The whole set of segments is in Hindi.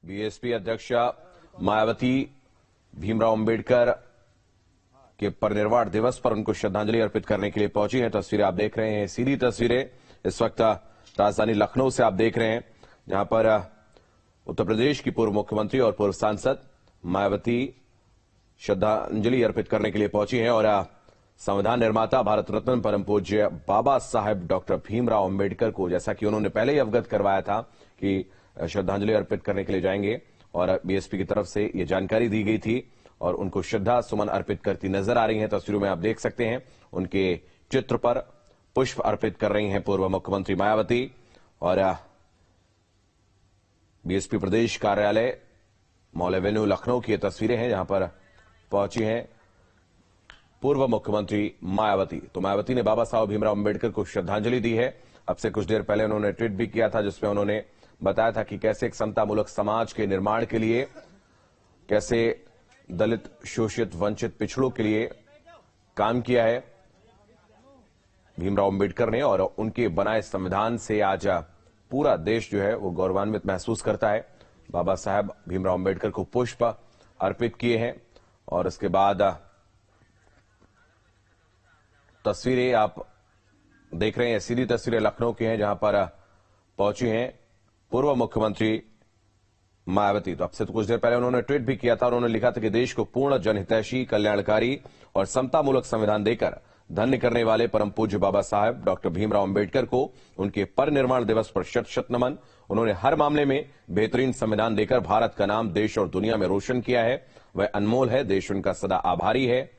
बीएसपी अध्यक्ष मायावती भीमराव अंबेडकर के परिनिर्वाण दिवस पर उनको श्रद्धांजलि अर्पित करने के लिए पहुंची हैं। तस्वीरें आप देख रहे हैं, सीधी तस्वीरें इस वक्त राजधानी लखनऊ से आप देख रहे हैं, जहां पर उत्तर प्रदेश की पूर्व मुख्यमंत्री और पूर्व सांसद मायावती श्रद्धांजलि अर्पित करने के लिए पहुंची हैं और संविधान निर्माता भारत रत्न परम पूज्य बाबा साहेब डॉक्टर भीमराव अंबेडकर को, जैसा कि उन्होंने पहले ही अवगत करवाया था कि श्रद्धांजलि अर्पित करने के लिए जाएंगे और बीएसपी की तरफ से ये जानकारी दी गई थी और उनको श्रद्धा सुमन अर्पित करती नजर आ रही हैं। तस्वीरों में आप देख सकते हैं, उनके चित्र पर पुष्प अर्पित कर रही हैं पूर्व मुख्यमंत्री मायावती। और बीएसपी प्रदेश कार्यालय मॉल एवेन्यू लखनऊ की ये तस्वीरें हैं, जहां पर पहुंची हैं पूर्व मुख्यमंत्री मायावती। तो मायावती ने बाबा साहब भीमराव अंबेडकर को श्रद्धांजलि दी है। अब से कुछ देर पहले उन्होंने ट्वीट भी किया था, जिसमें उन्होंने बताया था कि कैसे एक समतामूलक समाज के निर्माण के लिए, कैसे दलित, शोषित, वंचित, पिछड़ों के लिए काम किया है भीमराव अंबेडकर ने, और उनके बनाए संविधान से आज पूरा देश जो है वो गौरवान्वित महसूस करता है। बाबा साहब भीमराव अंबेडकर को पुष्प अर्पित किए हैं और इसके बाद तस्वीरें आप देख रहे हैं, सीधी तस्वीरें लखनऊ की हैं, जहां पर पहुंची हैं पूर्व मुख्यमंत्री मायावती। तो अब से कुछ देर पहले उन्होंने ट्वीट भी किया था और उन्होंने लिखा था कि देश को पूर्ण जनहितैषी, कल्याणकारी और समतामूलक संविधान देकर धन्य करने वाले परम पूज्य बाबा साहब डॉक्टर भीमराव अंबेडकर को उनके परिनिर्वाण दिवस पर शत शत नमन। उन्होंने हर मामले में बेहतरीन संविधान देकर भारत का नाम देश और दुनिया में रोशन किया है। वह अनमोल है, देश उनका सदा आभारी है।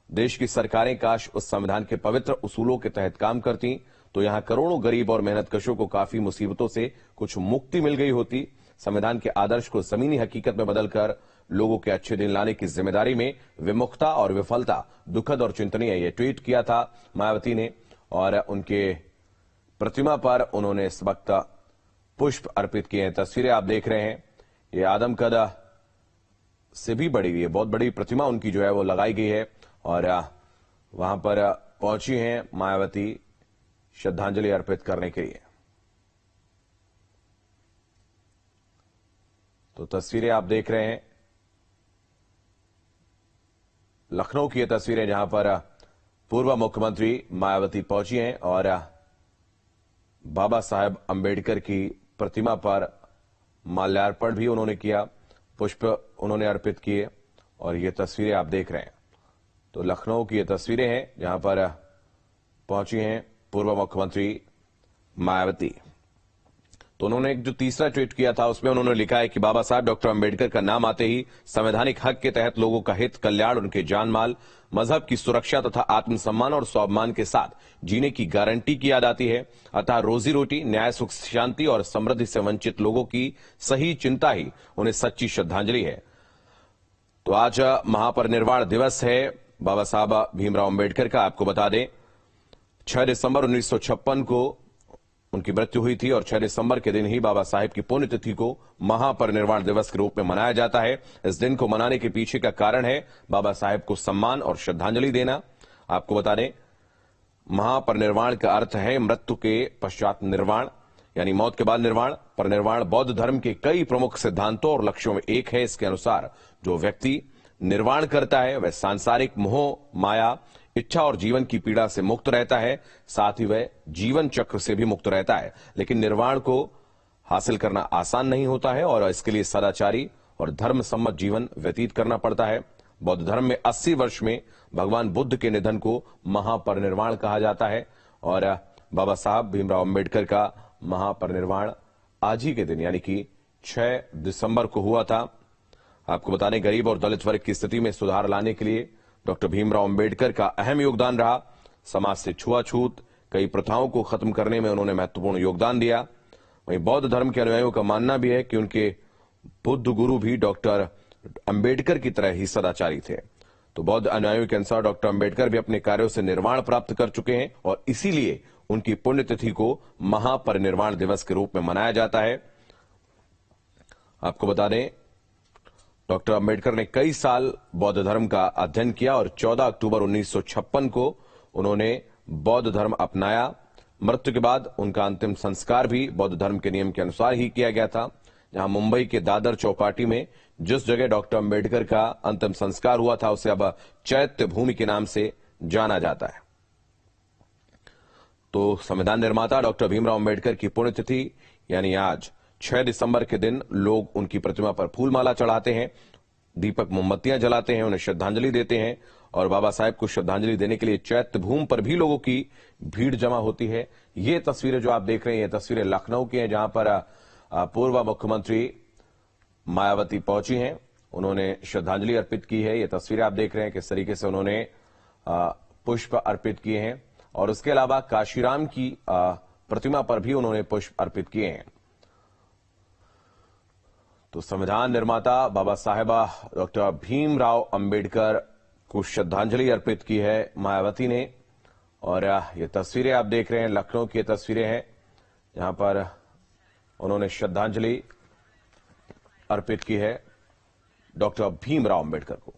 देश की सरकारें काश उस संविधान के पवित्र उसूलों के तहत काम करती तो यहां करोड़ों गरीब और मेहनतकशों को काफी मुसीबतों से कुछ मुक्ति मिल गई होती। संविधान के आदर्श को जमीनी हकीकत में बदलकर लोगों के अच्छे दिन लाने की जिम्मेदारी में विमुखता और विफलता दुखद और चिंतनीय। ये ट्वीट किया था मायावती ने और उनके प्रतिमा पर उन्होंने इस वक्त पुष्प अर्पित किए हैं। तस्वीरें आप देख रहे हैं, ये आदमकद से भी बड़ी हुई है, बहुत बड़ी प्रतिमा उनकी जो है वो लगाई गई है और वहां पर पहुंची हैं मायावती श्रद्धांजलि अर्पित करने के लिए। तो तस्वीरें आप देख रहे हैं, लखनऊ की ये तस्वीरें, जहां पर पूर्व मुख्यमंत्री मायावती पहुंची हैं और बाबा साहेब अंबेडकर की प्रतिमा पर माल्यार्पण भी उन्होंने किया, पुष्प उन्होंने अर्पित किए और ये तस्वीरें आप देख रहे हैं। तो लखनऊ की ये तस्वीरें हैं, जहां पर पहुंची हैं पूर्व मुख्यमंत्री मायावती। तो उन्होंने एक जो तीसरा ट्वीट किया था उसमें उन्होंने लिखा है कि बाबा साहब डॉक्टर अंबेडकर का नाम आते ही संवैधानिक हक के तहत लोगों का हित, कल्याण, उनके जान माल, मजहब की सुरक्षा तथा आत्मसम्मान और स्वाभिमान के साथ जीने की गारंटी की याद आती है। अतः रोजी रोटी, न्याय, सुख, शांति और समृद्धि से वंचित लोगों की सही चिंता ही उन्हें सच्ची श्रद्धांजलि है। तो आज महापरिनिर्वाण दिवस है बाबा साहब भीमराव अंबेडकर का। आपको बता दें 6 दिसंबर 1956 को उनकी मृत्यु हुई थी और 6 दिसंबर के दिन ही बाबा साहेब की पुण्यतिथि को महापरिनिर्वाण दिवस के रूप में मनाया जाता है। इस दिन को मनाने के पीछे का कारण है बाबा साहेब को सम्मान और श्रद्धांजलि देना। आपको बता दें महापरिनिर्वाण का अर्थ है मृत्यु के पश्चात निर्वाण, यानी मौत के बाद निर्वाण। परिनिर्वाण बौद्ध धर्म के कई प्रमुख सिद्धांतों और लक्ष्यों में एक है। इसके अनुसार जो व्यक्ति निर्वाण करता है वह सांसारिक मोह, माया, इच्छा और जीवन की पीड़ा से मुक्त रहता है, साथ ही वह जीवन चक्र से भी मुक्त रहता है। लेकिन निर्वाण को हासिल करना आसान नहीं होता है और इसके लिए सदाचारी और धर्म सम्मत जीवन व्यतीत करना पड़ता है। बौद्ध धर्म में 80 वर्ष में भगवान बुद्ध के निधन को महापरिनिर्वाण कहा जाता है और बाबा साहब भीमराव अंबेडकर का महापरिनिर्वाण आज ही के दिन यानी कि 6 दिसंबर को हुआ था। आपको बता दें गरीब और दलित वर्ग की स्थिति में सुधार लाने के लिए डॉक्टर भीमराव अंबेडकर का अहम योगदान रहा। समाज से छुआछूत, कई प्रथाओं को खत्म करने में उन्होंने महत्वपूर्ण योगदान दिया। वहीं बौद्ध धर्म के अनुयायियों का मानना भी है कि उनके बुद्ध गुरु भी डॉक्टर अंबेडकर की तरह ही सदाचारी थे। तो बौद्ध अनुयायियों के अनुसार डॉक्टर अंबेडकर भी अपने कार्यों से निर्वाण प्राप्त कर चुके हैं और इसीलिए उनकी पुण्यतिथि को महापरिनिर्वाण दिवस के रूप में मनाया जाता है। आपको बता दें डॉक्टर अंबेडकर ने कई साल बौद्ध धर्म का अध्ययन किया और 14 अक्टूबर 1956 को उन्होंने बौद्ध धर्म अपनाया। मृत्यु के बाद उनका अंतिम संस्कार भी बौद्ध धर्म के नियम के अनुसार ही किया गया था। जहां मुंबई के दादर चौपाटी में जिस जगह डॉक्टर अंबेडकर का अंतिम संस्कार हुआ था उसे अब चैत्य भूमि के नाम से जाना जाता है। तो संविधान निर्माता डॉक्टर भीमराव अंबेडकर की पुण्यतिथि यानी आज 6 दिसंबर के दिन लोग उनकी प्रतिमा पर फूलमाला चढ़ाते हैं, दीपक मोमबत्तियां जलाते हैं, उन्हें श्रद्धांजलि देते हैं और बाबा साहेब को श्रद्धांजलि देने के लिए चैत्य भूमि पर भी लोगों की भीड़ जमा होती है। ये तस्वीरें जो आप देख रहे हैं, ये तस्वीरें लखनऊ की हैं, जहां पर पूर्व मुख्यमंत्री मायावती पहुंची हैं, उन्होंने श्रद्धांजलि अर्पित की है। ये तस्वीरें आप देख रहे हैं किस तरीके से उन्होंने पुष्प अर्पित किए हैं और उसके अलावा काशीराम की प्रतिमा पर भी उन्होंने पुष्प अर्पित किए हैं। तो संविधान निर्माता बाबा साहेबा डॉक्टर भीमराव अंबेडकर को श्रद्धांजलि अर्पित की है मायावती ने। और ये तस्वीरें आप देख रहे हैं लखनऊ की तस्वीरें हैं, जहां पर उन्होंने श्रद्धांजलि अर्पित की है डॉक्टर भीमराव अंबेडकर को।